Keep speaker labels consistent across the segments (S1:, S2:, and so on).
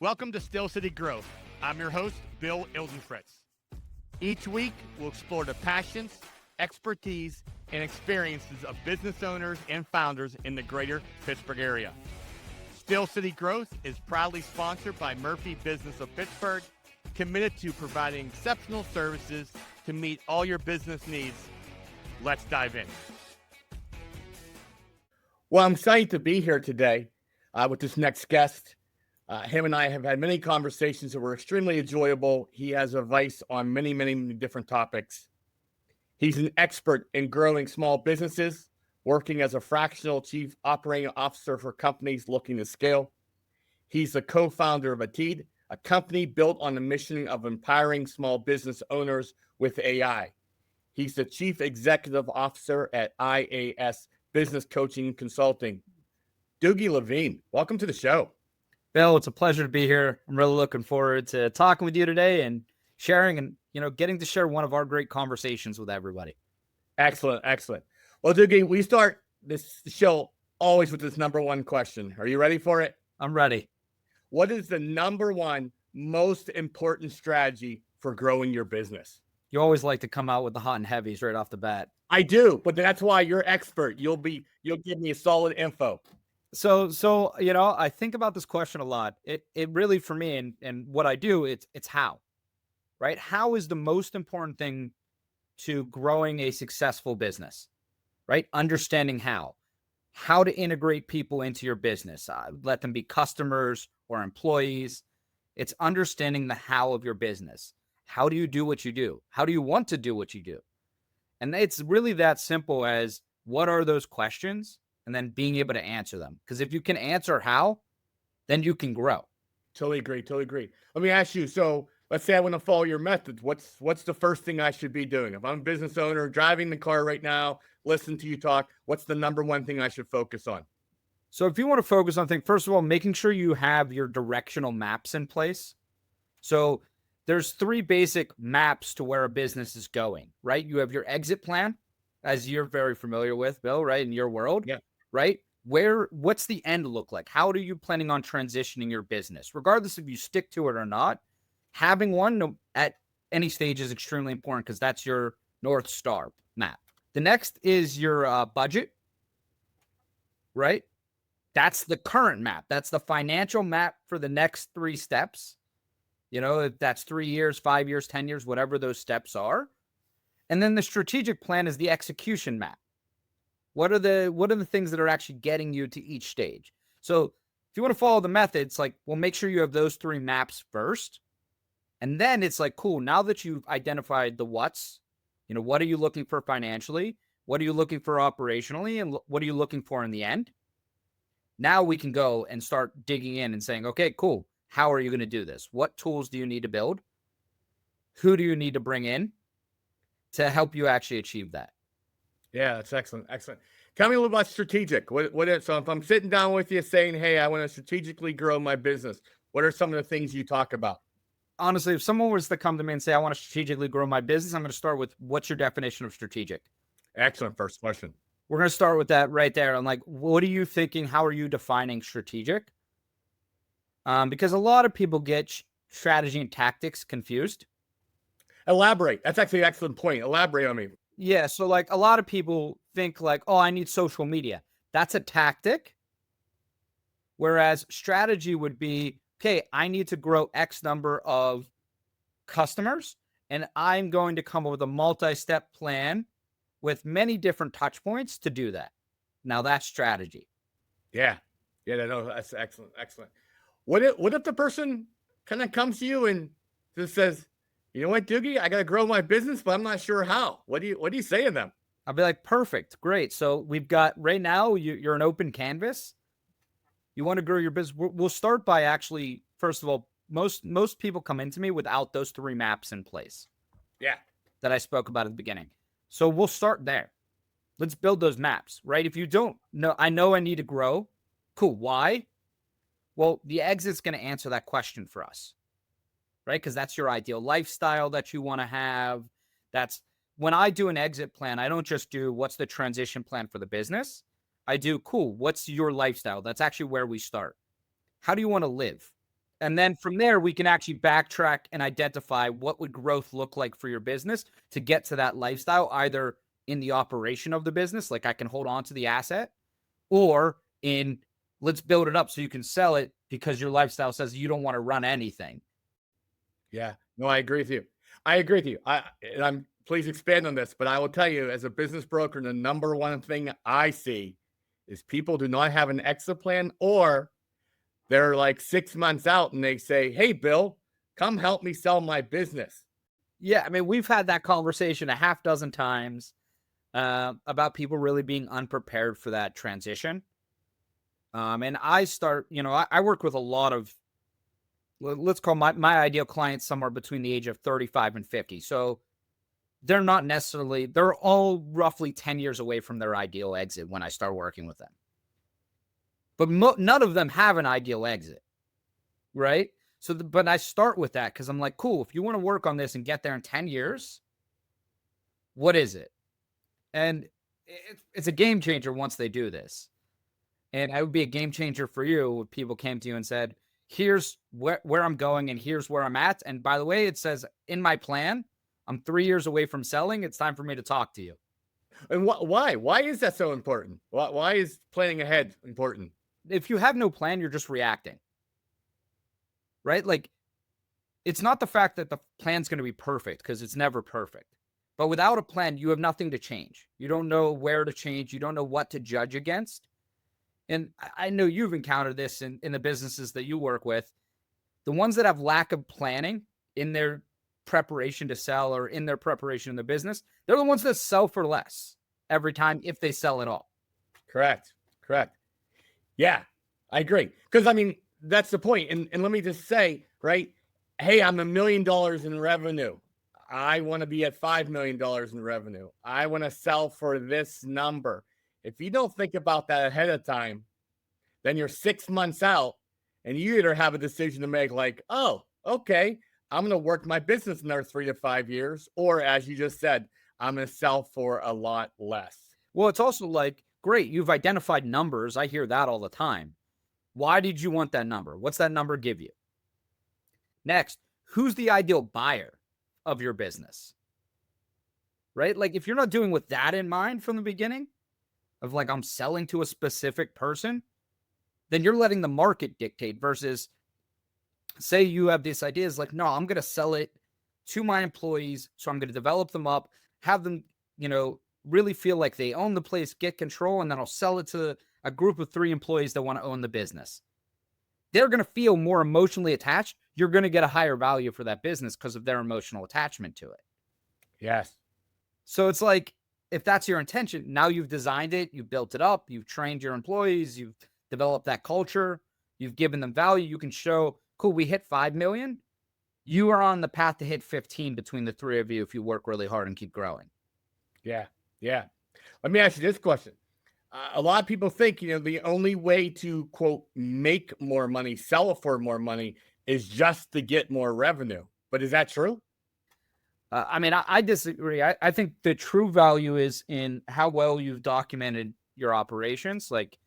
S1: Welcome to Still City Growth. I'm your host, Bill Ildenfritz. Each week, we'll explore the passions, expertise, and experiences of business owners and founders in the greater Pittsburgh area. Still City Growth is proudly sponsored by Murphy Business of Pittsburgh, committed to providing exceptional services to meet all your business needs. Let's dive in. Well, I'm excited to be here today with this next guest. Him and I have had many conversations that were extremely enjoyable. He has advice on many different topics. He's an expert in growing small businesses, working as a fractional chief operating officer for companies looking to scale. He's the co-founder of Ateed, a company built on the mission of empowering small business owners with AI. He's the chief executive officer at IAS Business Coaching Consulting. Doogie Levine, welcome to the show.
S2: Bill, it's a pleasure to be here. I'm really looking forward to talking with you today and sharing and, getting to share one of our great conversations with everybody.
S1: Excellent. Well, Doogie, we start this show always with this number one question. Are you ready for it?
S2: I'm ready.
S1: What is the number one most important strategy for growing your business?
S2: You always like to come out with the hot and heavies right off the bat.
S1: I do, but that's why you're expert. You'll give me a solid info.
S2: So I think about this question a lot. It really, for me and what I do, it's how, right? How is the most important thing to growing a successful business, right? Understanding how to integrate people into your business, let them be customers or employees. It's understanding the how of your business. How do you do what you do? How do you want to do what you do? And it's really that simple as what are those questions? And then being able to answer them. Because if you can answer how, then you can grow.
S1: Totally agree. Let me ask you, so let's say I want to follow your methods. What's the first thing I should be doing? If I'm a business owner, driving the car right now, listen to you talk, what's the number one thing I should focus on?
S2: So if you want to focus on things, first of all, making sure you have your directional maps in place. So there's three basic maps to where a business is going, right? You have your exit plan, as you're very familiar with, Bill, right? In your world.
S1: Yeah.
S2: Right? What's the end look like? How are you planning on transitioning your business? Regardless if you stick to it or not, having one at any stage is extremely important because that's your North Star map. The next is your budget, right? That's the current map. That's the financial map for the next 3 steps. If that's 3 years, 5 years, 10 years, whatever those steps are. And then the strategic plan is the execution map. What are the things that are actually getting you to each stage? So if you want to follow the methods, make sure you have those 3 maps first. And then it's cool. Now that you've identified the what's, what are you looking for financially? What are you looking for operationally? And what are you looking for in the end? Now we can go and start digging in and saying, okay, cool. How are you going to do this? What tools do you need to build? Who do you need to bring in to help you actually achieve that?
S1: Yeah, that's excellent. Tell me a little about strategic. So if I'm sitting down with you saying, hey, I want to strategically grow my business, what are some of the things you talk about?
S2: Honestly, if someone was to come to me and say, I want to strategically grow my business, I'm going to start with, what's your definition of strategic?
S1: Excellent first question.
S2: We're going to start with that right there. I'm like, what are you thinking? How are you defining strategic? Because a lot of people get strategy and tactics confused.
S1: Elaborate. That's actually an excellent point. Elaborate on me.
S2: Yeah, so a lot of people think oh, I need social media. That's a tactic. Whereas strategy would be, okay, I need to grow X number of customers, and I'm going to come up with a multi-step plan with many different touch points to do that. Now that's strategy.
S1: Yeah, no, that's excellent. What if the person kind of comes to you and just says, you know what, Doogie, I got to grow my business, but I'm not sure how. What do you say to them?
S2: I'll be like, perfect. Great. So we've got right now, you're an open canvas. You want to grow your business. We'll start by actually, first of all, most people come into me without those 3 maps in place.
S1: Yeah.
S2: That I spoke about at the beginning. So we'll start there. Let's build those maps, right? If you don't know, I know I need to grow. Cool. Why? Well, the exit's going to answer that question for us. Right? Because that's your ideal lifestyle that you want to have. That's when I do an exit plan, I don't just do what's the transition plan for the business. I do, cool, what's your lifestyle? That's actually where we start. How do you want to live? And then from there, we can actually backtrack and identify what would growth look like for your business to get to that lifestyle, either in the operation of the business, like I can hold on to the asset, or in let's build it up so you can sell it because your lifestyle says you don't want to run anything.
S1: Yeah. No, I agree with you. I agree with you. And I'm please expand on this, but I will tell you, as a business broker, the number one thing I see is people do not have an exit plan, or they're like 6 months out and they say, "Hey, Bill, come help me sell my business."
S2: Yeah, I mean, we've had that conversation a half dozen times about people really being unprepared for that transition. And I start, I work with a lot of, let's call my ideal clients somewhere between the age of 35 and 50. So they're not necessarily, they're all roughly 10 years away from their ideal exit when I start working with them. But none of them have an ideal exit, right? So, but I start with that because I'm like, cool, if you want to work on this and get there in 10 years, what is it? And it's a game changer once they do this. And it would be a game changer for you if people came to you and said, here's where I'm going and here's where I'm at. And by the way, it says in my plan, I'm 3 years away from selling. It's time for me to talk to you.
S1: And why? Why is that so important? Why is planning ahead important?
S2: If you have no plan, you're just reacting, right? Like, it's not the fact that the plan's going to be perfect, because it's never perfect. But without a plan, you have nothing to change. You don't know where to change. You don't know what to judge against. And I know you've encountered this in the businesses that you work with. The ones that have lack of planning in their preparation to sell or in their preparation in the business, they're the ones that sell for less every time, if they sell at all.
S1: Correct. Yeah, I agree. Because I mean, that's the point. And let me just say, right? Hey, I'm $1 million in revenue. I want to be at $5 million in revenue. I want to sell for this number. If you don't think about that ahead of time, then you're 6 months out and you either have a decision to make, like, oh, okay, I'm going to work my business another 3 to 5 years. Or as you just said, I'm going to sell for a lot less.
S2: Well, it's also like, great, you've identified numbers. I hear that all the time. Why did you want that number? What's that number give you? Next, who's the ideal buyer of your business? Right? Like, if you're not doing with that in mind from the beginning, of like, I'm selling to a specific person, then you're letting the market dictate, versus say you have this idea is like, no, I'm going to sell it to my employees. So I'm going to develop them up, have them, really feel like they own the place, get control, and then I'll sell it to a group of 3 employees that want to own the business. They're going to feel more emotionally attached. You're going to get a higher value for that business because of their emotional attachment to it.
S1: Yes.
S2: So it's like, if that's your intention, now you've designed it, you've built it up, you've trained your employees, you've developed that culture, you've given them value. You can show, cool, we hit 5 million. You are on the path to hit 15 between the 3 of you if you work really hard and keep growing.
S1: Yeah. Let me ask you this question. A lot of people think, the only way to, quote, make more money, sell for more money, is just to get more revenue. But is that true?
S2: I mean, I disagree. I think the true value is in how well you've documented your operations. Like,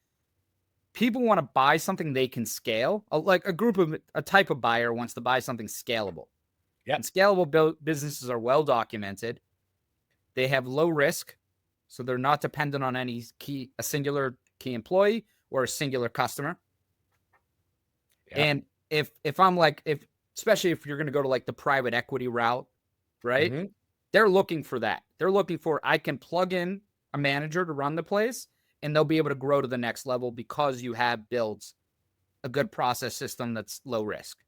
S2: people want to buy something they can scale. Like a type of buyer wants to buy something scalable.
S1: Yeah.
S2: And scalable businesses are well documented. They have low risk, so they're not dependent on a singular key employee or a singular customer. Yeah. And if I'm like, especially if you're going to go to like the private equity route, right? Mm-hmm. They're looking for that. They're looking for, I can plug in a manager to run the place and they'll be able to grow to the next level because you have built a good process system that's low risk,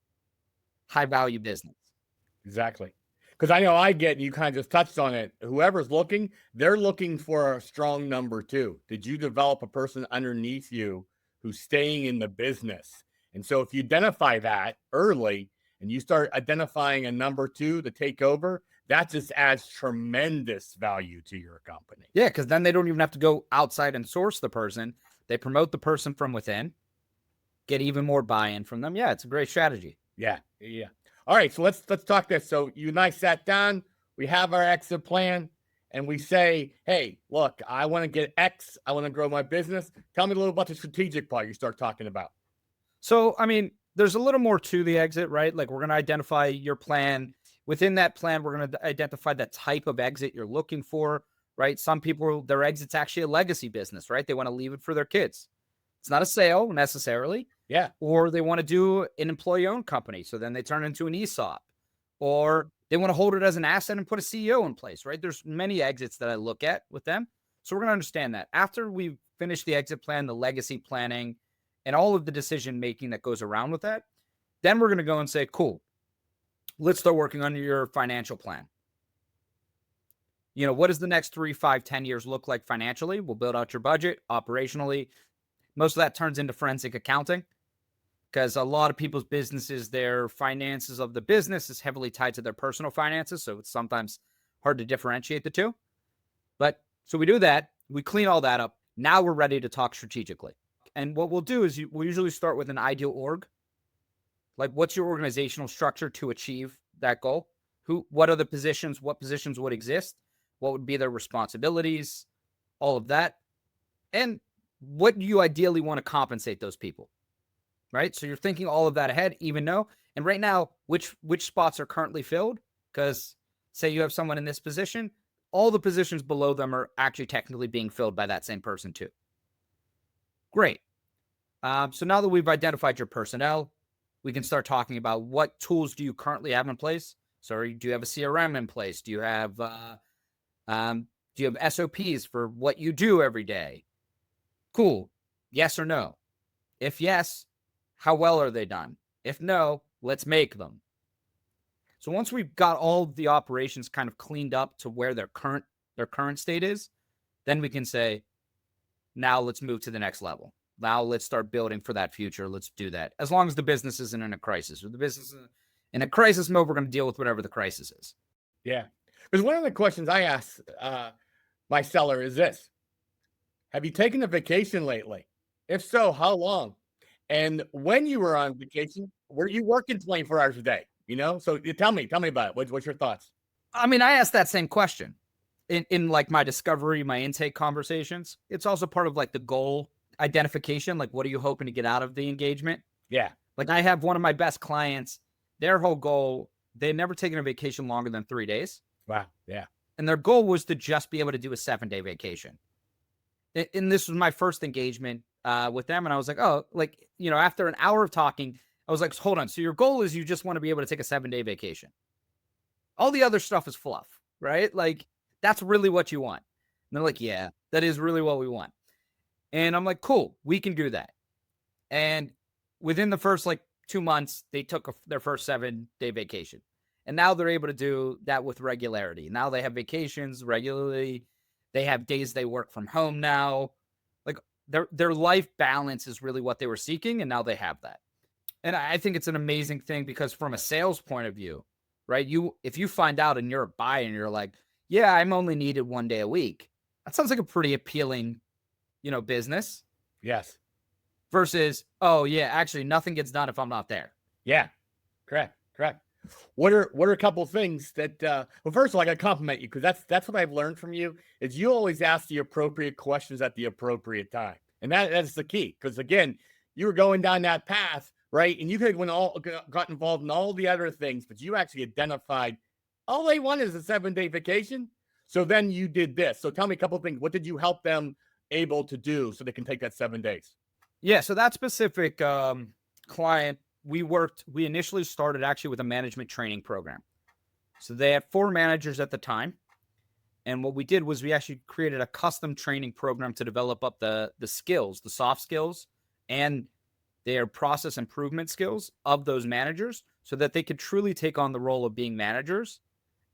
S2: high value business.
S1: Exactly. Because I know you kind of just touched on it. Whoever's looking, they're looking for a strong number 2. Did you develop a person underneath you who's staying in the business? And so if you identify that early and you start identifying a number 2 to take over, that just adds tremendous value to your company.
S2: Yeah, because then they don't even have to go outside and source the person. They promote the person from within, get even more buy-in from them. Yeah, it's a great strategy.
S1: Yeah. All right, so let's talk this. So you and I sat down, we have our exit plan, and we say, hey, look, I want to get X, I want to grow my business. Tell me a little about the strategic part you start talking about.
S2: So, I mean, there's a little more to the exit, right? Like we're going to identify your plan. Within that plan, we're going to identify the type of exit you're looking for, right? Some people, their exit's actually a legacy business, right? They want to leave it for their kids. It's not a sale necessarily.
S1: Yeah.
S2: Or they want to do an employee-owned company. So then they turn into an ESOP. Or they want to hold it as an asset and put a CEO in place, right? There's many exits that I look at with them. So we're going to understand that. After we finish the exit plan, the legacy planning, and all of the decision-making that goes around with that, then we're going to go and say, cool, let's start working on your financial plan. You know, what does the next 3, 5, 10 years look like financially? We'll build out your budget operationally. Most of that turns into forensic accounting because a lot of people's businesses, their finances of the business is heavily tied to their personal finances. So it's sometimes hard to differentiate the two. But so we do that. We clean all that up. Now we're ready to talk strategically. And what we'll do is we'll usually start with an ideal org. Like, what's your organizational structure to achieve that goal? What are the positions? What positions would exist? What would be their responsibilities? All of that. And what do you ideally want to compensate those people? Right? So you're thinking all of that ahead, even though, and right now, which spots are currently filled? Because say you have someone in this position, all the positions below them are actually technically being filled by that same person too. Great. So now that we've identified your personnel, we can start talking about what tools do you currently have in place? So do you have a CRM in place? Do you have SOPs for what you do every day? Cool. Yes or no? If yes, how well are they done? If no, let's make them. So once we've got all the operations kind of cleaned up to where their current state is, then we can say, now let's move to the next level. Now let's start building for that future. Let's do that. As long as the business isn't in a crisis. Or the business is in a crisis mode, we're going to deal with whatever the crisis is.
S1: Yeah. Because one of the questions I ask my seller is this: have you taken a vacation lately? If so, how long? And when you were on vacation, were you working 24 hours a day? You know, so tell me about it. What's your thoughts?
S2: I mean, I asked that same question in like my discovery, my intake conversations. It's also part of like the goal identification. Like, what are you hoping to get out of the engagement?
S1: Yeah.
S2: Like, I have one of my best clients, their whole goal, they'd never taken a vacation longer than 3 days.
S1: Wow. Yeah.
S2: And their goal was to just be able to do a 7-day vacation. And this was my first engagement with them. And I was like, oh, like, you know, after an hour of talking, I was like, hold on. So your goal is you just want to be able to take a 7-day vacation. All the other stuff is fluff, right? Like, that's really what you want. And they're like, yeah, that is really what we want. And I'm like, cool, we can do that. And within the first like 2 months, they took their first 7-day vacation. And now they're able to do that with regularity. Now they have vacations regularly. They have days they work from home now. Like, their life balance is really what they were seeking. And now they have that. And I think it's an amazing thing because from a sales point of view, right? If you find out and you're a buyer and you're like, yeah, I'm only needed 1 day a week. That sounds like a pretty appealing, you know, business.
S1: Yes.
S2: Versus, oh yeah, actually nothing gets done if I'm not there.
S1: Yeah. Correct. What are a couple of things that well, first of all, I gotta compliment you because that's what I've learned from you is you always ask the appropriate questions at the appropriate time. And that's the key. Because again, you were going down that path, right? And you could have got involved in all the other things, but you actually identified all they want is a 7-day vacation. So then you did this. So tell me a couple of things. What did you help them able to do so they can take that 7 days?
S2: Yeah, so that specific client, we initially started actually with a management training program. So they had 4 managers at the time. And what we did was we actually created a custom training program to develop up the skills, the soft skills, and their process improvement skills of those managers so that they could truly take on the role of being managers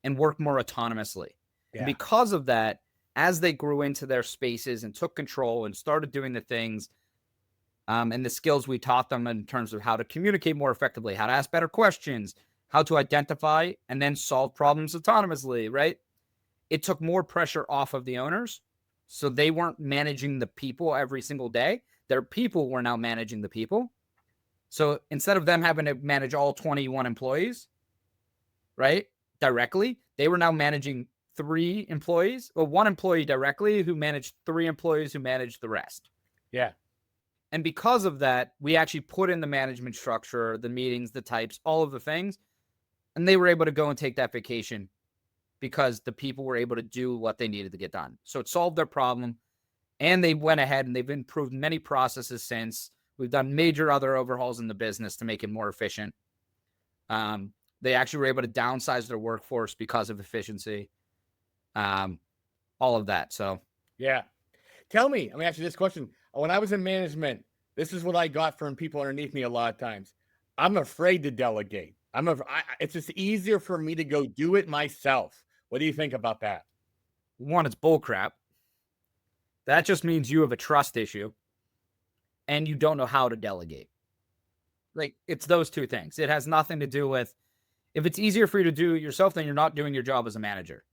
S2: and work more autonomously. Yeah. And because of that, as they grew into their spaces and took control and started doing the things and the skills we taught them in terms of how to communicate more effectively, how to ask better questions, how to identify and then solve problems autonomously, right? It took more pressure off of the owners. So they weren't managing the people every single day. Their people were now managing the people. So instead of them having to manage all 21 employees, right, directly, they were now managing 3 employees, or 1 employee directly who managed 3 employees who managed the rest.
S1: Yeah.
S2: And because of that, we actually put in the management structure, the meetings, the types, all of the things. And they were able to go and take that vacation because the people were able to do what they needed to get done. So it solved their problem. And they went ahead and they've improved many processes since. We've done major other overhauls in the business to make it more efficient. They actually were able to downsize their workforce because of efficiency. All of that. So
S1: Yeah. Tell me, let me ask you this question. When I was in management, this is what I got from people underneath me a lot of times. I'm afraid to delegate. It's just easier for me to go do it myself. What do you think about that?
S2: one, it's bullcrap. That just means you have a trust issue and you don't know how to delegate. Like, it's those two things. It has nothing to do with, if it's easier for you to do it yourself, then you're not doing your job as a manager.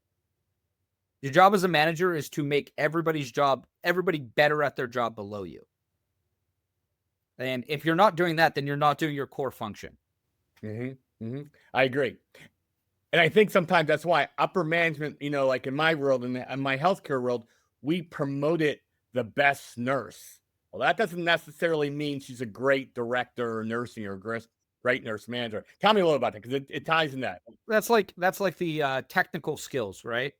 S2: Your job as a manager is to make everybody better at their job below you. And if you're not doing that, then you're not doing your core function.
S1: I agree. And I think sometimes that's why upper management, like in my world, in my healthcare world, we promoted the best nurse. Well, that doesn't necessarily mean she's a great director or nursing or great nurse manager. Tell me a little about that, because it ties in that.
S2: That's like the technical skills, right?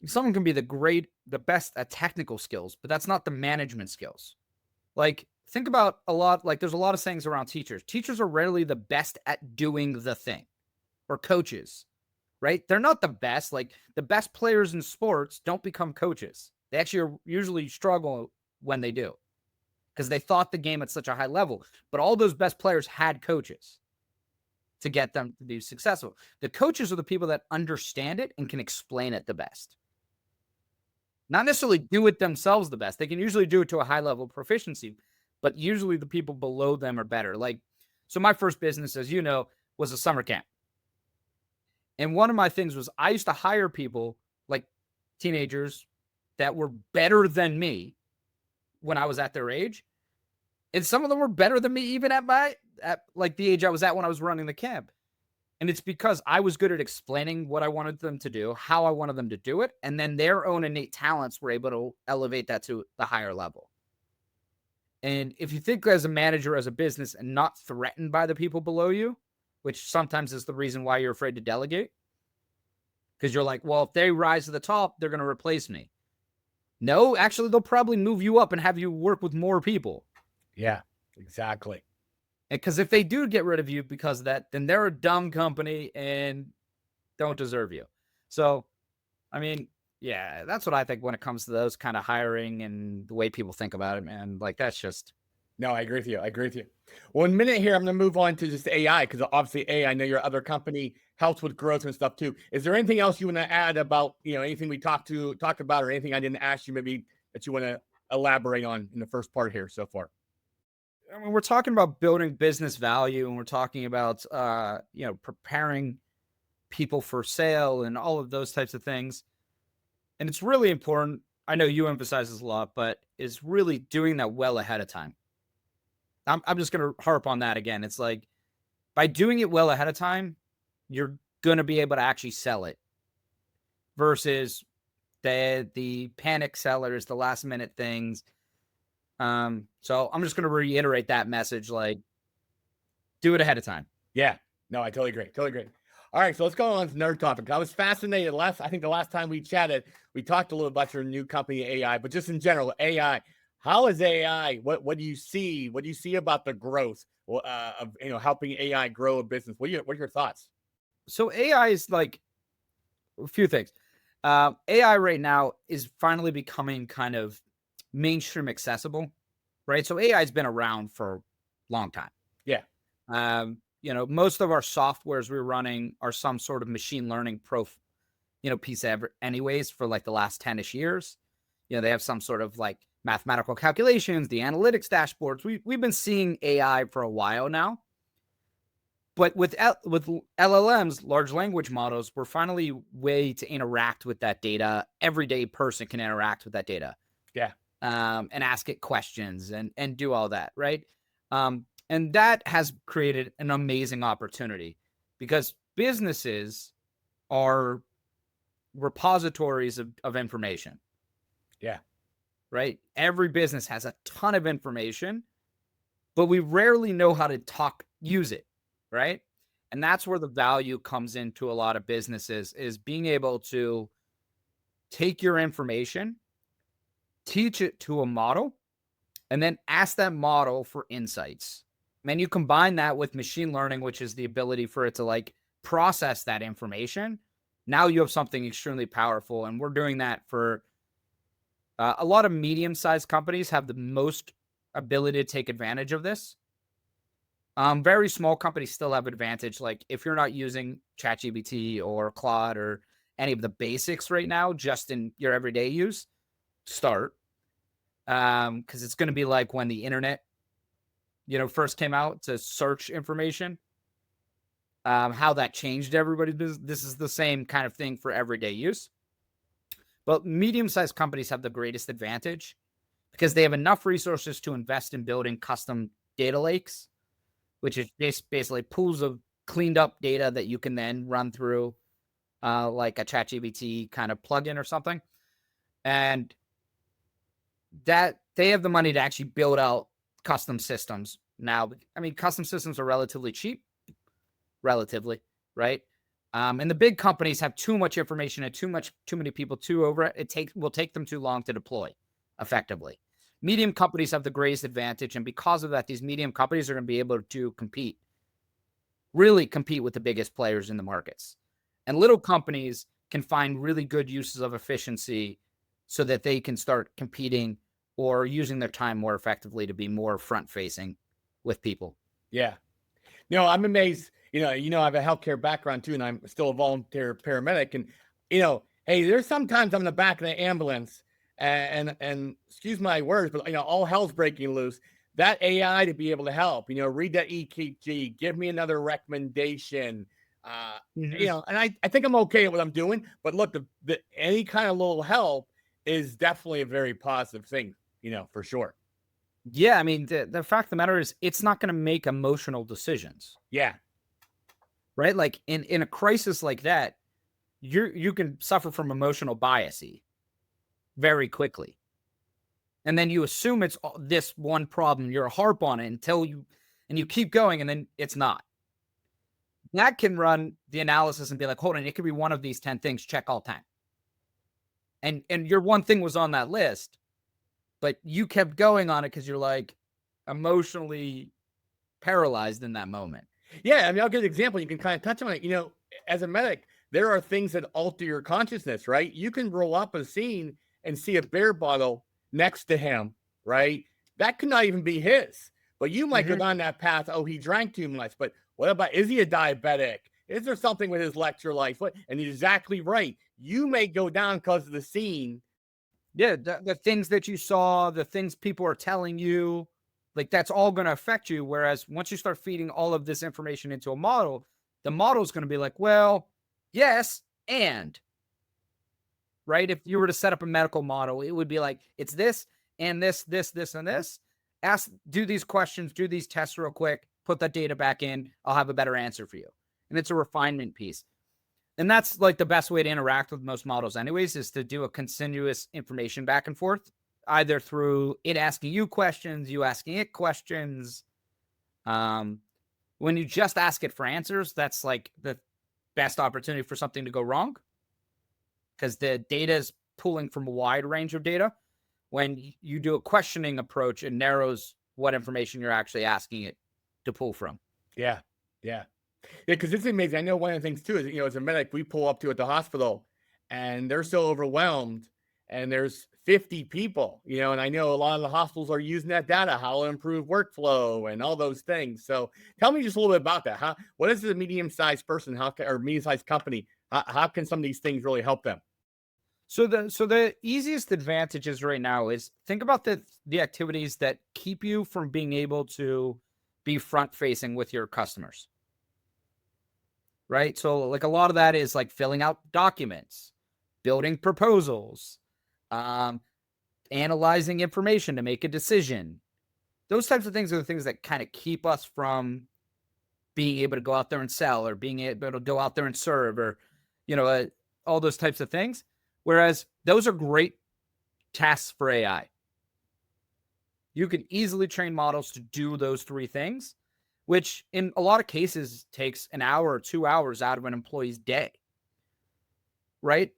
S2: Someone can be the best at technical skills, but that's not the management skills. Like, think about there's a lot of sayings around teachers. Teachers are rarely the best at doing the thing, or coaches, right? They're not the best. Like, the best players in sports don't become coaches. They actually usually struggle when they do, because they thought the game at such a high level. But all those best players had coaches to get them to be successful. The coaches are the people that understand it and can explain it the best. Not necessarily do it themselves the best. They can usually do it to a high level of proficiency, but usually the people below them are better. Like, so my first business, as you know, was a summer camp. And one of my things was I used to hire people, like teenagers, that were better than me when I was at their age. And some of them were better than me even at the age I was at when I was running the camp. And it's because I was good at explaining what I wanted them to do, how I wanted them to do it. And then their own innate talents were able to elevate that to the higher level. And if you think as a manager, as a business, and not threatened by the people below you, which sometimes is the reason why you're afraid to delegate, because you're like, well, if they rise to the top, they're going to replace me. No, actually, they'll probably move you up and have you work with more people.
S1: Yeah, exactly.
S2: Because if they do get rid of you because of that, then they're a dumb company and don't deserve you. So, I mean, yeah, that's what I think when it comes to those kind of hiring and the way people think about it, man. Like, that's just.
S1: No, I agree with you. Well, in a minute here, I'm going to move on to just AI, because obviously AI, I know your other company helps with growth and stuff too. Is there anything else you want to add about, anything we talked about, or anything I didn't ask you maybe that you want to elaborate on in the first part here so far?
S2: I mean, we're talking about building business value, and we're talking about, preparing people for sale and all of those types of things. And it's really important. I know you emphasize this a lot, but is really doing that well ahead of time. I'm just going to harp on that again. It's like, by doing it well ahead of time, you're going to be able to actually sell it, versus the panic sellers, the last minute things. So I'm just going to reiterate that message, like, do it ahead of time.
S1: Yeah, no, I totally agree. All right, so let's go on to another topic. I was fascinated I think the last time we chatted, we talked a little about your new company, AI, but just in general, AI. How is AI? What do you see? What do you see about the growth of helping AI grow a business? What are your thoughts?
S2: So AI is like a few things. AI right now is finally becoming kind of mainstream accessible, right? So AI has been around for a long time.
S1: Yeah.
S2: Most of our softwares we're running are some sort of machine learning piece anyways for like the last 10ish years. They have some sort of like mathematical calculations, the analytics dashboards. We've been seeing AI for a while now. But with LLMs, large language models, we're finally way to interact with that data. Everyday person can interact with that data.
S1: Yeah.
S2: And ask it questions and do all that, right? And that has created an amazing opportunity, because businesses are repositories of information.
S1: Yeah.
S2: Right? Every business has a ton of information, but we rarely know how to use it, right? And that's where the value comes into a lot of businesses, is being able to take your information, teach it to a model, and then ask that model for insights. And you combine that with machine learning, which is the ability for it to like process that information. Now you have something extremely powerful. And we're doing that for a lot of medium-sized companies have the most ability to take advantage of this. Very small companies still have advantage. Like if you're not using ChatGPT or Claude or any of the basics right now, just in your everyday use, start. Because it's going to be like when the internet, first came out to search information, how that changed everybody's business. This is the same kind of thing for everyday use. But medium-sized companies have the greatest advantage because they have enough resources to invest in building custom data lakes, which is basically pools of cleaned up data that you can then run through like a ChatGPT kind of plugin or something. And that they have the money to actually build out custom systems. Now, I mean, custom systems are relatively cheap, right? And the big companies have too much information and too many people over it. Will take them too long to deploy effectively. Medium companies have the greatest advantage. And because of that, these medium companies are going to be able to really compete with the biggest players in the markets. And little companies can find really good uses of efficiency so that they can start competing or using their time more effectively to be more front facing with people.
S1: Yeah. No, I'm amazed. I have a healthcare background too, and I'm still a volunteer paramedic. And, hey, there's sometimes I'm in the back of the ambulance and excuse my words, but, all hell's breaking loose. That AI to be able to help, read that EKG, give me another recommendation. And I think I'm okay at what I'm doing. But look, the any kind of little help is definitely a very positive thing, for sure.
S2: Yeah, I mean, the fact of the matter is it's not going to make emotional decisions.
S1: Yeah.
S2: Right? Like in a crisis like that, you can suffer from emotional biasy very quickly. And then you assume it's this one problem, you're harp on it and you keep going, and then it's not. That can run the analysis and be like, hold on, it could be one of these 10 things, check all 10. And your one thing was on that list, but you kept going on it because you're like emotionally paralyzed in that moment.
S1: Yeah, I mean, I'll give an example. You can kind of touch on it. As a medic, there are things that alter your consciousness, right? You can roll up a scene and see a beer bottle next to him, right? That could not even be his, but you might go down that path. Oh, he drank too much. But what about, is he a diabetic? Is there something with his electrolytes? And you're exactly right. You may go down because of the scene.
S2: Yeah, the things that you saw, the things people are telling you, like that's all going to affect you. Whereas once you start feeding all of this information into a model, the model is going to be like, well, yes, and right. If you were to set up a medical model, it would be like, it's this and this, and this. Do these questions, do these tests real quick, put that data back in. I'll have a better answer for you. And it's a refinement piece. And that's like the best way to interact with most models anyways, is to do a continuous information back and forth, either through it asking you questions, you asking it questions. When you just ask it for answers, that's like the best opportunity for something to go wrong, because the data is pulling from a wide range of data. When you do a questioning approach, it narrows what information you're actually asking it to pull from.
S1: Yeah. Because it's amazing. I know one of the things too is, as a medic, we pull up to at the hospital and they're so overwhelmed and there's 50 people, and I know a lot of the hospitals are using that data, how to improve workflow and all those things. So tell me just a little bit about that. What is a medium-sized person, or medium-sized company? How can some of these things really help them?
S2: So the easiest advantages right now is think about the activities that keep you from being able to be front facing with your customers. Right? So like a lot of that is like filling out documents, building proposals, analyzing information to make a decision. Those types of things are the things that kind of keep us from being able to go out there and sell, or being able to go out there and serve, or, all those types of things. Whereas those are great tasks for AI. You can easily train models to do those 3 things, which in a lot of cases takes an hour or 2 hours out of an employee's day, right?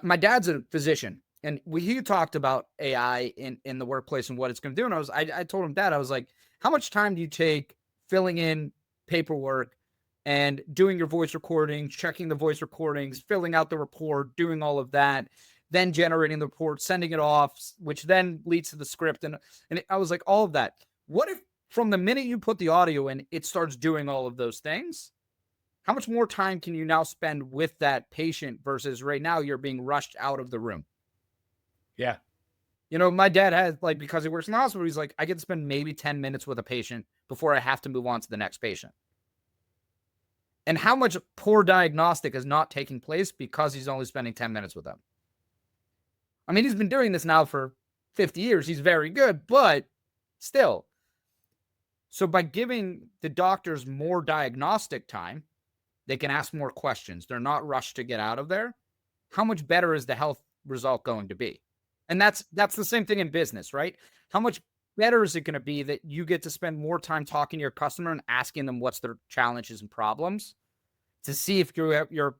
S2: My dad's a physician, and he talked about AI in the workplace and what it's going to do. And I told him, Dad, I was like, how much time do you take filling in paperwork and doing your voice recording, checking the voice recordings, filling out the report, doing all of that, then generating the report, sending it off, which then leads to the script. And I was like, all of that. What if from the minute you put the audio in, it starts doing all of those things? How much more time can you now spend with that patient versus right now you're being rushed out of the room?
S1: Yeah.
S2: You know, my dad has, like, because he works in the hospital, he's like, I get to spend maybe 10 minutes with a patient before I have to move on to the next patient. And how much poor diagnostic is not taking place because he's only spending 10 minutes with them. I mean, he's been doing this now for 50 years. He's very good, but still. So by giving the doctors more diagnostic time, they can ask more questions. They're not rushed to get out of there. How much better is the health result going to be? And that's the same thing in business, right? How much better is it going to be that you get to spend more time talking to your customer and asking them what's their challenges and problems to see if your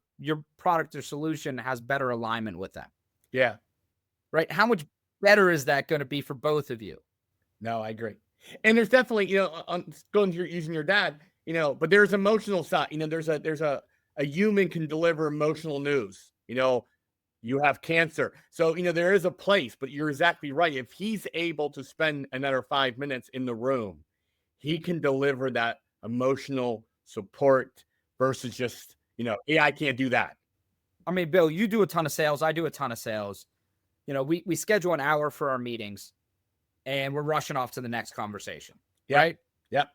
S2: product or solution has better alignment with them?
S1: Yeah.
S2: Right? How much better is that going to be for both of you?
S1: No, I agree. And there's definitely, going through using your dad, but there's emotional side. There's a human can deliver emotional news. You have cancer. So, there is a place, but you're exactly right. If he's able to spend another 5 minutes in the room, he can deliver that emotional support versus just, AI can't do that.
S2: I mean, Bill, you do a ton of sales. I do a ton of sales. We schedule an hour for our meetings and we're rushing off to the next conversation.
S1: Yep.
S2: Right?
S1: Yep.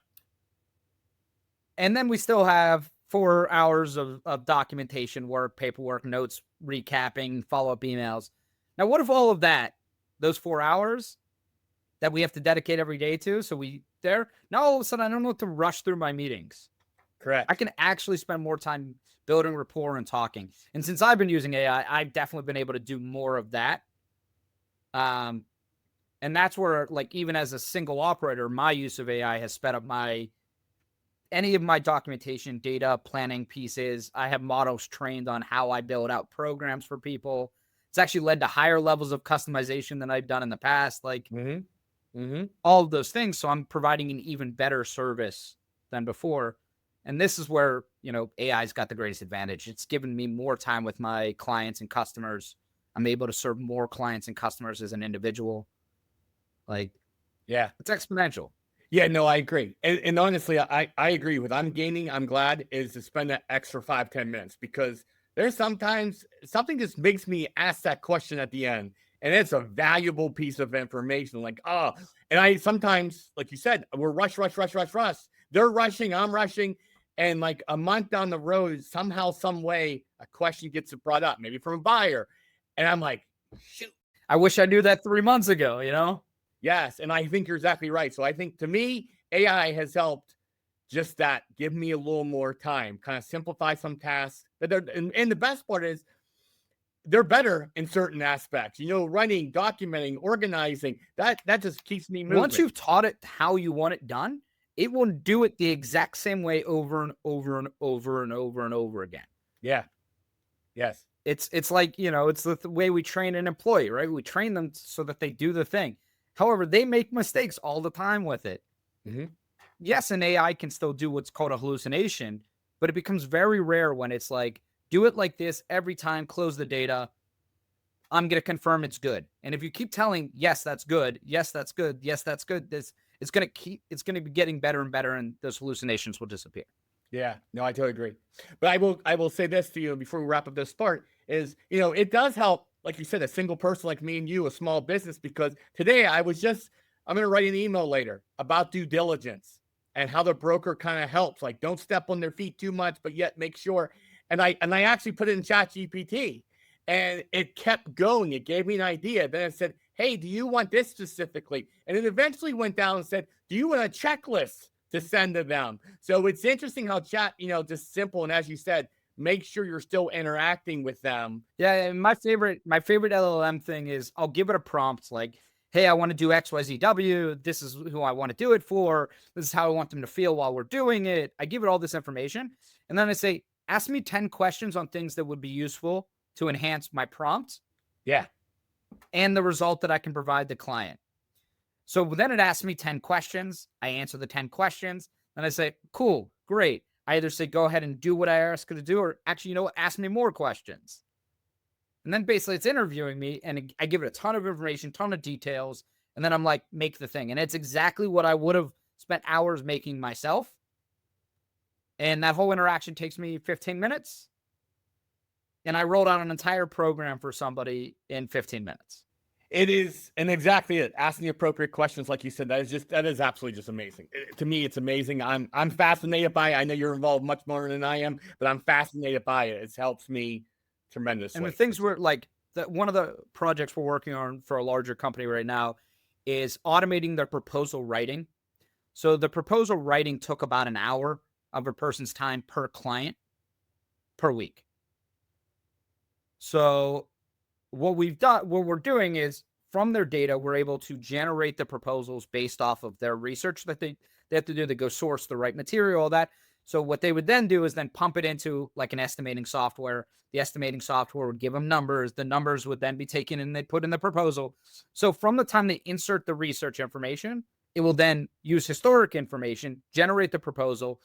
S2: And then we still have 4 hours of documentation work, paperwork, notes, recapping, follow-up emails. Now, what if all of that, those 4 hours that we have to dedicate every day to, now all of a sudden I don't have to rush through my meetings.
S1: Correct.
S2: I can actually spend more time building rapport and talking. And since I've been using AI, I've definitely been able to do more of that. And that's where, like, even as a single operator, my use of AI has sped up any of my documentation, data, planning pieces. I have models trained on how I build out programs for people. It's actually led to higher levels of customization than I've done in the past, like all of those things. So I'm providing an even better service than before. And this is where, AI's got the greatest advantage. It's given me more time with my clients and customers. I'm able to serve more clients and customers as an individual.
S1: Yeah,
S2: it's exponential.
S1: Yeah, no, I agree. And honestly, I agree with I'm glad is to spend that extra 5-10 minutes, because there's sometimes something just makes me ask that question at the end. And it's a valuable piece of information. And I sometimes, like you said, we're rush. They're rushing, I'm rushing. And like a month down the road, somehow, some way, a question gets brought up, maybe from a buyer. And I'm like, shoot.
S2: I wish I knew that 3 months ago,
S1: Yes, and I think you're exactly right. So I think, to me, AI has helped just that, give me a little more time, kind of simplify some tasks. And the best part is they're better in certain aspects, running, documenting, organizing. That just keeps me moving.
S2: Once you've taught it how you want it done, it will do it the exact same way over and over and over and over and over again.
S1: Yeah. Yes.
S2: It's like, it's the way we train an employee, right? We train them so that they do the thing. However, they make mistakes all the time with it. Yes, an AI can still do what's called a hallucination, but it becomes very rare when it's like, do it like this every time, close the data. I'm going to confirm it's good. And if you keep telling, yes, that's good. Yes, that's good. Yes, that's good. It's going to be getting better and better, and those hallucinations will disappear.
S1: Yeah, no, I totally agree. But I will say this to you before we wrap up this part is, it does help, like you said, a single person like me and you, a small business, because today I'm going to write an email later about due diligence and how the broker kind of helps. Like, don't step on their feet too much, but yet make sure. And I actually put it in ChatGPT, and it kept going. It gave me an idea. Then it said, hey, do you want this specifically? And it eventually went down and said, do you want a checklist to send to them? So it's interesting how chat, just simple. And as you said, make sure you're still interacting with them.
S2: Yeah. And my favorite LLM thing is I'll give it a prompt like, hey, I want to do XYZW. This is who I want to do it for. This is how I want them to feel while we're doing it. I give it all this information. And then I say, ask me 10 questions on things that would be useful to enhance my prompt
S1: Yeah.
S2: and the result that I can provide the client. So then it asks me 10 questions. I answer the 10 questions. And I say, cool, great. I either say, go ahead and do what I ask you to do, or actually, you know what, ask me more questions. And then basically it's interviewing me, and I give it a ton of information, ton of details. And then I'm like, make the thing. And it's exactly what I would have spent hours making myself. And that whole interaction takes me 15 minutes. And I rolled out an entire program for somebody in 15 minutes.
S1: It is, and exactly it. Asking the appropriate questions, like you said, that is absolutely just amazing. To me, it's amazing. I'm fascinated by it. I know you're involved much more than I am, but I'm fascinated by it. It helps me tremendously.
S2: And the things we're like, one of the projects we're working on for a larger company right now is automating their proposal writing. So the proposal writing took about an hour of a person's time per client per week. So what we're doing is, from their data, we're able to generate the proposals based off of their research that they have to do. They go source the right material, all that. So what they would then do is then pump it into like an estimating software. The estimating software would give them numbers. The numbers would then be taken and they put in the proposal. So from the time they insert the research information, it will then use historic information, generate the proposal,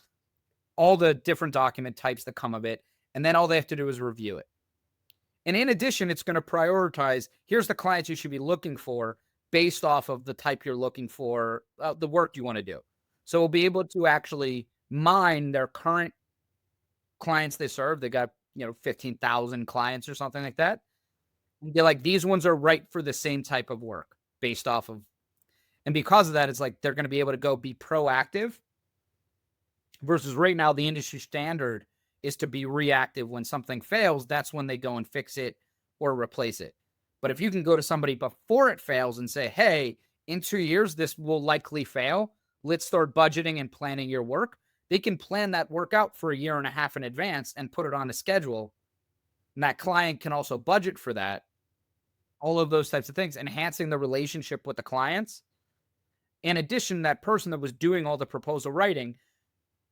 S2: all the different document types that come of it. And then all they have to do is review it. And in addition, it's going to prioritize, here's the clients you should be looking for based off of the type you're looking for, the work you want to do. So we'll be able to actually mine their current clients they serve. They got, 15,000 clients or something like that. And be like, these ones are right for the same type of work based off of. And because of that, it's like they're going to be able to go be proactive versus right now, the industry standard is to be reactive. When something fails, that's when they go and fix it or replace it. But if you can go to somebody before it fails and say, hey, in 2 years, this will likely fail. Let's start budgeting and planning your work. They can plan that work out for a year and a half in advance and put it on a schedule. And that client can also budget for that. All of those types of things, enhancing the relationship with the clients. In addition, that person that was doing all the proposal writing,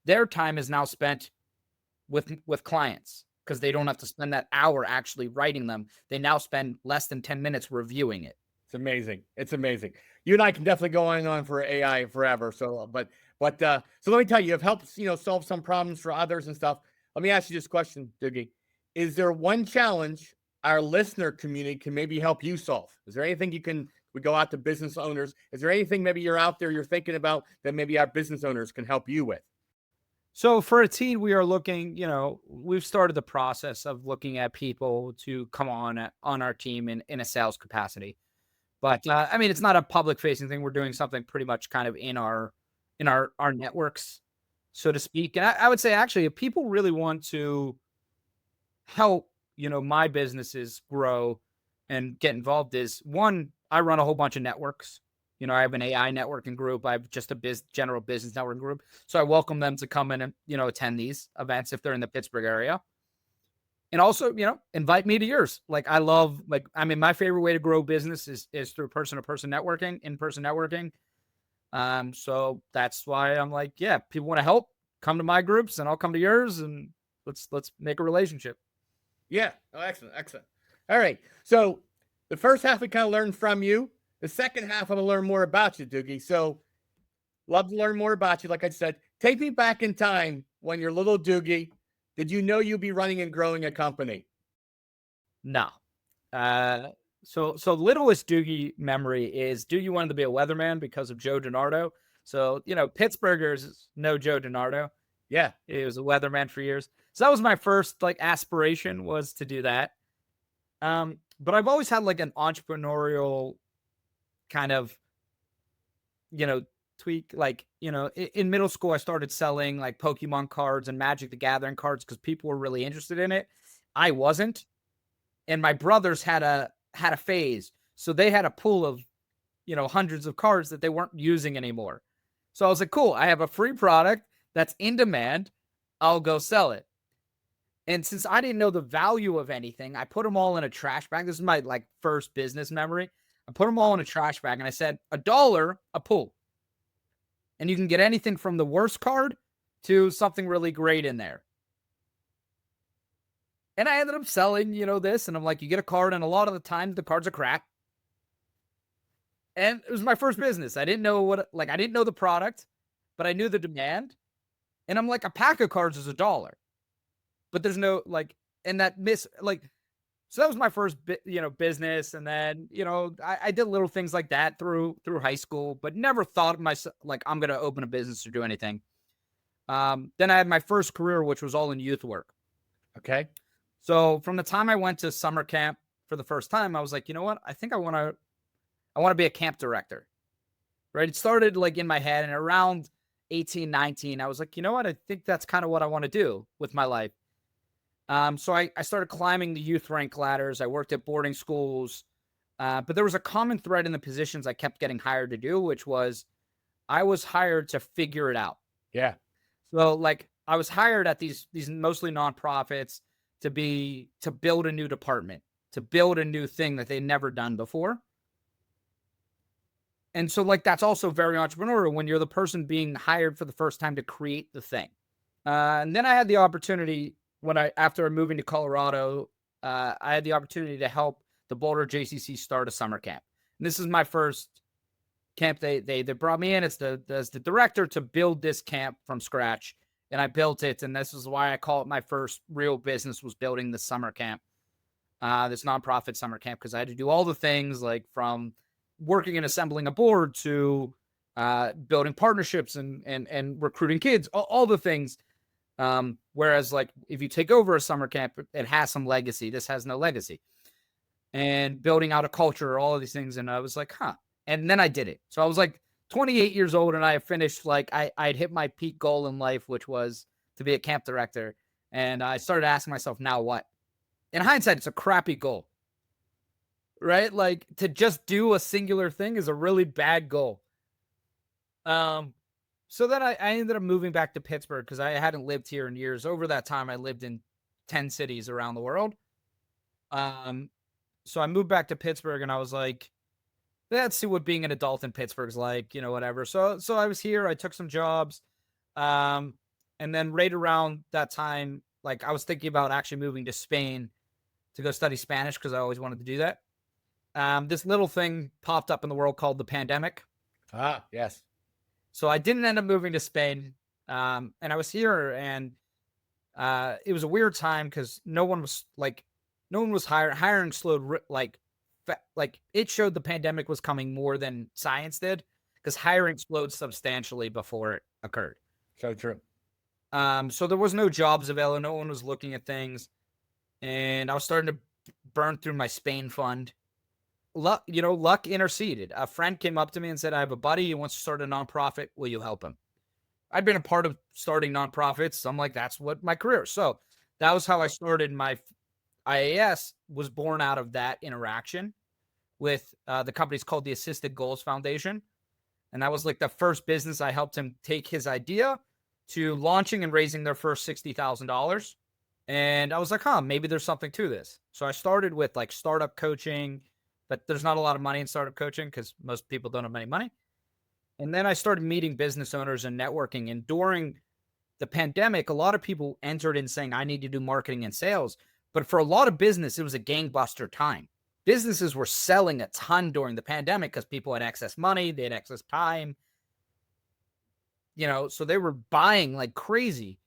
S2: their time is now spent with clients, because they don't have to spend that hour actually writing them. They now spend less than 10 minutes reviewing it.
S1: It's amazing. It's amazing. You and I can definitely go on and on for AI forever. So, but so let me tell you, you've helped, solve some problems for others and stuff. Let me ask you this question, Doogie. Is there one challenge our listener community can maybe help you solve? Is there anything we go out to business owners? Is there anything maybe you're out there, you're thinking about that maybe our business owners can help you with?
S2: So for a team, we are looking, we've started the process of looking at people to come on our team in a sales capacity. But it's not a public facing thing. We're doing something pretty much kind of in our networks, so to speak. And I would say, actually, if people really want to help, my businesses grow and get involved, is one, I run a whole bunch of networks. I have an AI networking group. I have just a general business networking group. So I welcome them to come in and, attend these events if they're in the Pittsburgh area. And also, invite me to yours. Like, I love, my favorite way to grow business is through person-to-person networking, in-person networking. So that's why I'm like, yeah, people want to help, come to my groups and I'll come to yours, and let's make a relationship.
S1: Yeah. Oh, excellent. Excellent. All right. So the first half we kind of learned from you. The second half, I'm going to learn more about you, Doogie. So love to learn more about you. Like I said, take me back in time when you're little Doogie. Did you know you'd be running and growing a company?
S2: No. So littlest Doogie memory is Doogie wanted to be a weatherman because of Joe DiNardo. So, Pittsburghers know Joe DiNardo.
S1: Yeah.
S2: He was a weatherman for years. So that was my first aspiration, was to do that. But I've always had an entrepreneurial kind of, tweak. In middle school, I started selling Pokemon cards and Magic the Gathering cards because people were really interested in it. I wasn't. And my brothers had a phase. So they had a pool of, hundreds of cards that they weren't using anymore. So I was like, cool, I have a free product that's in demand. I'll go sell it. And since I didn't know the value of anything, I put them all in a trash bag. This is my first business memory. I put them all in a trash bag and I said, $1 a pull. And you can get anything from the worst card to something really great in there. And I ended up selling, this. And I'm like, you get a card, and a lot of the time the cards are crap. And it was my first business. I didn't know I didn't know the product, but I knew the demand. And I'm like, a pack of cards is $1. But there's no and so that was my first business. And then, I did little things like that through high school, but never thought of myself like I'm going to open a business or do anything. Then I had my first career, which was all in youth work.
S1: Okay.
S2: So from the time I went to summer camp for the first time, I was like, you know what? I think I want to be a camp director, right? It started in my head, and around 18, 19, I was like, you know what? I think that's kind of what I want to do with my life. So I started climbing the youth rank ladders. I worked at boarding schools, but there was a common thread in the positions I kept getting hired to do, which was I was hired to figure it out.
S1: Yeah.
S2: So I was hired at these mostly nonprofits to build a new department, to build a new thing that they'd never done before. And so that's also very entrepreneurial when you're the person being hired for the first time to create the thing. And then I had the opportunity after moving to Colorado, I had the opportunity to help the Boulder JCC start a summer camp. And this is my first camp. They brought me in as the director to build this camp from scratch. And I built it. And this is why I call it my first real business, was building this summer camp, this nonprofit summer camp, because I had to do all the things from working and assembling a board to building partnerships and recruiting kids, all the things. Whereas if you take over a summer camp, it has some legacy. This has no legacy. And building out a culture, all of these things. And I was like, huh. And then I did it. So I was 28 years old, and I finished I'd hit my peak goal in life, which was to be a camp director. And I started asking myself, now what? In hindsight, it's a crappy goal, right? To just do a singular thing is a really bad goal. So then I ended up moving back to Pittsburgh because I hadn't lived here in years. Over that time, I lived in 10 cities around the world. So I moved back to Pittsburgh, and I was like, let's see what being an adult in Pittsburgh's like, whatever. So I was here. I took some jobs. And then right around that time, I was thinking about actually moving to Spain to go study Spanish because I always wanted to do that. This little thing popped up in the world called the pandemic.
S1: Ah, yes.
S2: So I didn't end up moving to Spain. And I was here, and it was a weird time because no one was hiring. Hiring slowed. It showed the pandemic was coming more than science did, because hiring slowed substantially before it occurred.
S1: So true.
S2: So there was no jobs available. No one was looking at things, and I was starting to burn through my Spain fund. Luck interceded. A friend came up to me and said, I have a buddy who wants to start a nonprofit. Will you help him? I'd been a part of starting nonprofits. So I'm like, that's what my career. So that was how I started. My IAS was born out of that interaction with the company's called the Assisted Goals Foundation. And that was the first business I helped him take his idea to launching and raising their first $60,000. And I was like, maybe there's something to this. So I started with startup coaching, but there's not a lot of money in startup coaching because most people don't have any money. And then I started meeting business owners and networking. And during the pandemic, a lot of people entered in saying, I need to do marketing and sales. But for a lot of business, it was a gangbuster time. Businesses were selling a ton during the pandemic because people had excess money, they had excess time. So they were buying like crazy.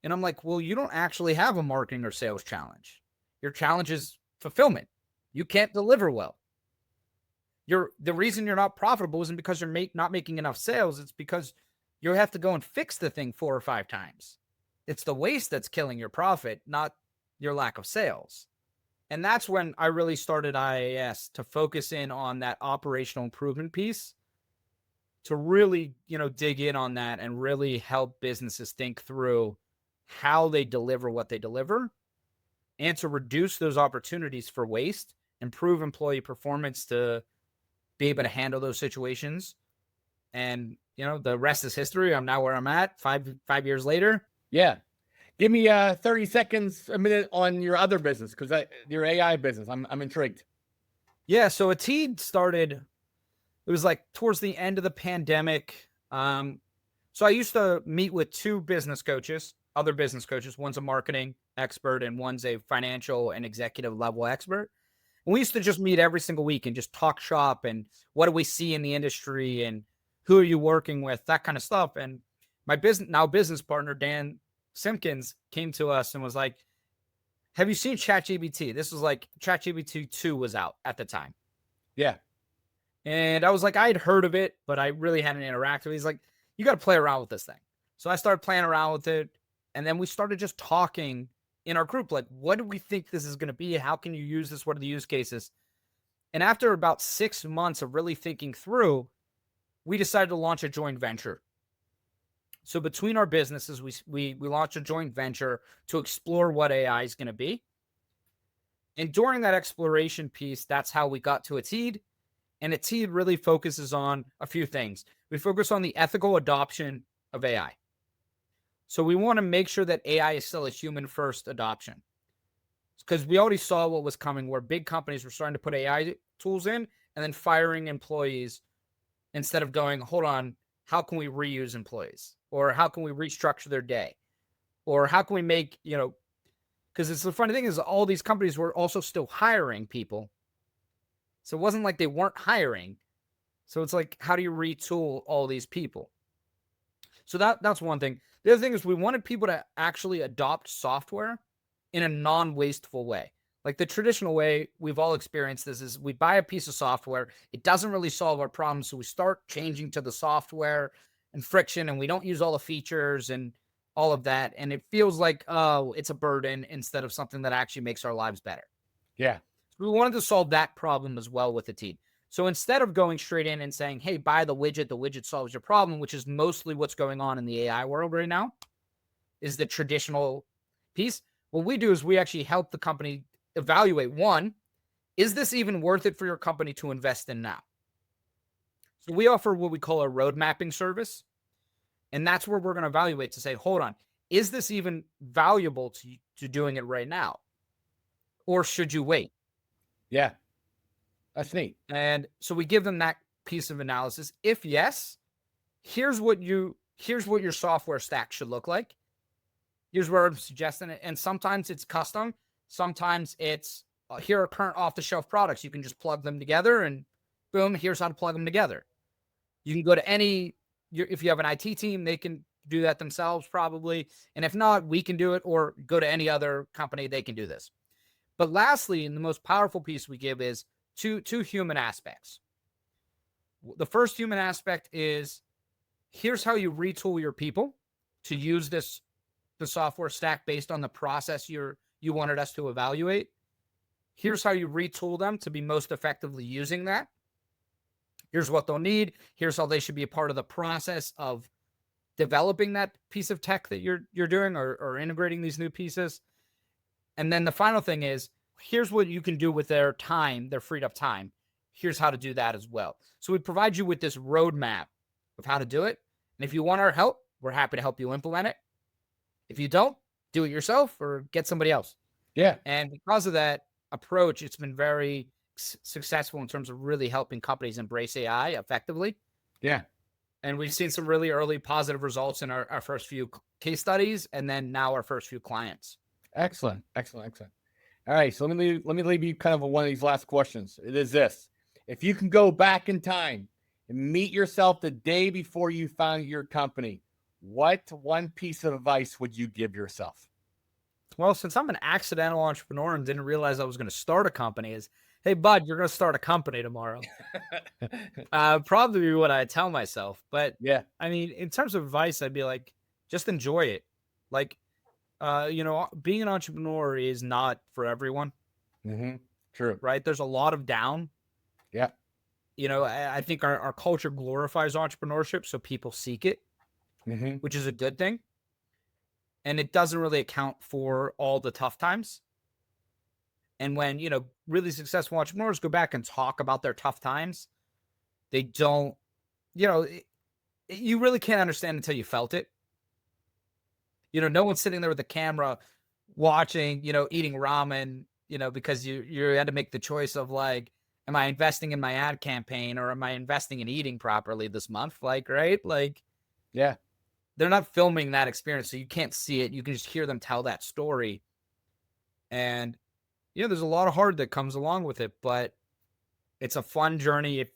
S2: And I'm like, well, you don't actually have a marketing or sales challenge. Your challenge is fulfillment. You can't deliver well. The reason you're not profitable isn't because you're not making enough sales. It's because you have to go and fix the thing 4 or 5 times. It's the waste that's killing your profit, not your lack of sales. And that's when I really started IAS to focus in on that operational improvement piece, to really, dig in on that and really help businesses think through how they deliver what they deliver, and to reduce those opportunities for waste, improve employee performance to be able to handle those situations. And, the rest is history. I'm now where I'm at 5 years later.
S1: Yeah. Give me 30 seconds, a minute on your other business, because your AI business. I'm intrigued.
S2: Yeah, so Ateed started, it was like towards the end of the pandemic. So I used to meet with two business coaches, other business coaches. One's a marketing expert and one's a financial and executive level expert. And we used to just meet every single week and just talk shop and what do we see in the industry and who are you working with, that kind of stuff. And my business partner, Dan Simpkins, came to us and was like, have you seen ChatGPT? This was like ChatGPT 2 was out at the time.
S1: Yeah.
S2: And I was like, I had heard of it, but I really hadn't interacted with it. He's like, you got to play around with this thing. So I started playing around with it. And then we started just talking in our group, like, what do we think this is going to be? How can you use this? What are the use cases? And after about 6 months of really thinking through, we decided to launch a joint venture. So between our businesses, we launched a joint venture to explore what AI is going to be. And during that exploration piece, that's how we got to Ateed. And Ateed really focuses on a few things. We focus on the ethical adoption of AI. So we want to make sure that AI is still a human first adoption, because we already saw what was coming, where big companies were starting to put AI tools in and then firing employees instead of going, hold on, how can we reuse employees? Or how can we restructure their day? Or how can we make, because it's the funny thing is all these companies were also still hiring people. So it wasn't like they weren't hiring. So it's like, how do you retool all these people? So that's one thing. The other thing is we wanted people to actually adopt software in a non-wasteful way. Like the traditional way we've all experienced this is we buy a piece of software. It doesn't really solve our problem. So we start changing to the software and friction, and we don't use all the features and all of that. And it feels like, oh, it's a burden instead of something that actually makes our lives better.
S1: Yeah.
S2: So we wanted to solve that problem as well with Ateed. So instead of going straight in and saying, hey, buy the widget solves your problem, which is mostly what's going on in the AI world right now, is the traditional piece. What we do is we actually help the company evaluate, one, is this even worth it for your company to invest in now? So we offer what we call a road mapping service. And that's where we're going to evaluate to say, hold on, is this even valuable to doing it right now? Or should you wait?
S1: Yeah. That's neat.
S2: And so we give them that piece of analysis. If yes, here's what your software stack should look like. Here's where I'm suggesting it. And sometimes it's custom. Sometimes it's here are current off-the-shelf products. You can just plug them together and boom, here's how to plug them together. You can go to if you have an IT team, they can do that themselves probably. And if not, we can do it, or go to any other company, they can do this. But lastly, and the most powerful piece we give is two human aspects. The first human aspect is here's how you retool your people to use the software stack based on the process you wanted us to evaluate. Here's how you retool them to be most effectively using that. Here's what they'll need. Here's how they should be a part of the process of developing that piece of tech that you're doing, or integrating these new pieces. And then the final thing is, here's what you can do with their time, their freed up time. Here's how to do that as well. So we provide you with this roadmap of how to do it. And if you want our help, we're happy to help you implement it. If you don't, do it yourself or get somebody else.
S1: Yeah.
S2: And because of that approach, it's been very successful in terms of really helping companies embrace AI effectively.
S1: Yeah.
S2: And we've seen some really early positive results in our first few case studies, and then now our first few clients.
S1: Excellent. All right. So let me leave you kind of one of these last questions. It is this: if you can go back in time and meet yourself the day before you founded your company, what one piece of advice would you give yourself?
S2: Well, since I'm an accidental entrepreneur and didn't realize I was going to start a company, is, hey, bud, you're going to start a company tomorrow. Probably what I tell myself. But
S1: yeah,
S2: I mean, in terms of advice, I'd be like, just enjoy it. Like, being an entrepreneur is not for everyone.
S1: Mm-hmm. True.
S2: Right? There's a lot of down.
S1: Yeah.
S2: I think our culture glorifies entrepreneurship, so people seek it,
S1: mm-hmm.
S2: which is a good thing. And it doesn't really account for all the tough times. And when, really successful entrepreneurs go back and talk about their tough times, they don't, you really can't understand until you felt it. No one's sitting there with a camera watching, eating ramen, because you had to make the choice of like, am I investing in my ad campaign, or am I investing in eating properly this month? Like, right? Like,
S1: Yeah.
S2: they're not filming that experience, so you can't see it. You can just hear them tell that story. And yeah, there's a lot of hard that comes along with it, but it's a fun journey if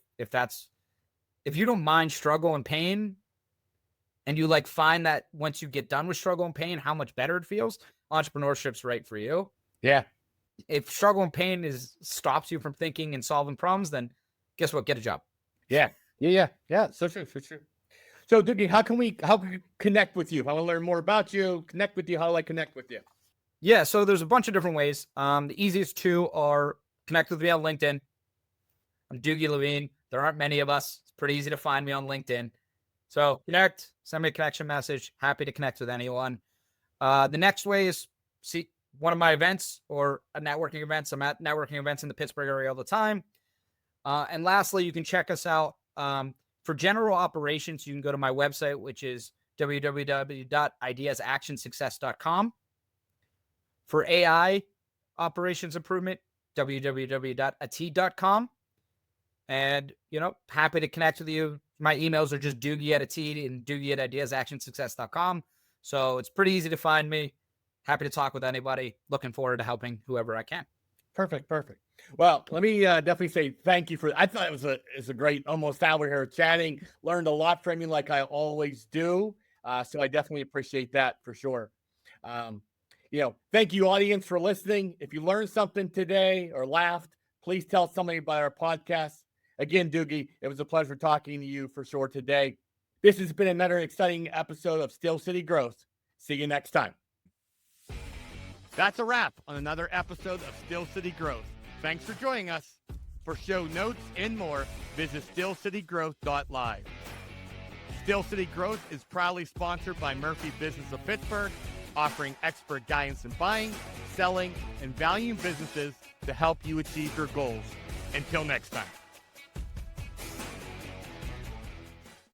S2: you don't mind struggle and pain, and you like find that once you get done with struggle and pain, how much better it feels, entrepreneurship's right for you.
S1: Yeah.
S2: If struggle and pain stops you from thinking and solving problems, then guess what? Get a job.
S1: Yeah. Yeah. So true. So true. So Doogie, how can we connect with you? If I want to learn more about you, connect with you, how do I connect with you?
S2: Yeah, so there's a bunch of different ways. The easiest two are connect with me on LinkedIn. I'm Doogie Levine. There aren't many of us. It's pretty easy to find me on LinkedIn. So connect, send me a connection message. Happy to connect with anyone. The next way is see one of my events or a networking events. I'm at networking events in the Pittsburgh area all the time. And lastly, you can check us out. For general operations, you can go to my website, which is www.ideasactionsuccess.com. For AI operations improvement, www.at.com. And, happy to connect with you. My emails are just Doogie@at and Doogie@ideasactionsuccess.com. So it's pretty easy to find me. Happy to talk with anybody. Looking forward to helping whoever I can.
S1: Perfect. Well, let me definitely say thank you I thought it was a great almost hour here chatting. Learned a lot from you, like I always do. So I definitely appreciate that for sure. Thank you, audience, for listening. If you learned something today or laughed, please tell somebody about our podcast. Again, Doogie, it was a pleasure talking to you for sure today. This has been another exciting episode of Steel City Growth. See you next time. That's a wrap on another episode of Steel City Growth. Thanks for joining us. For show notes and more, visit steelcitygrowth.live. Steel City Growth is proudly sponsored by Murphy Business of Pittsburgh, offering expert guidance in buying, selling, and valuing businesses to help you achieve your goals. Until next time.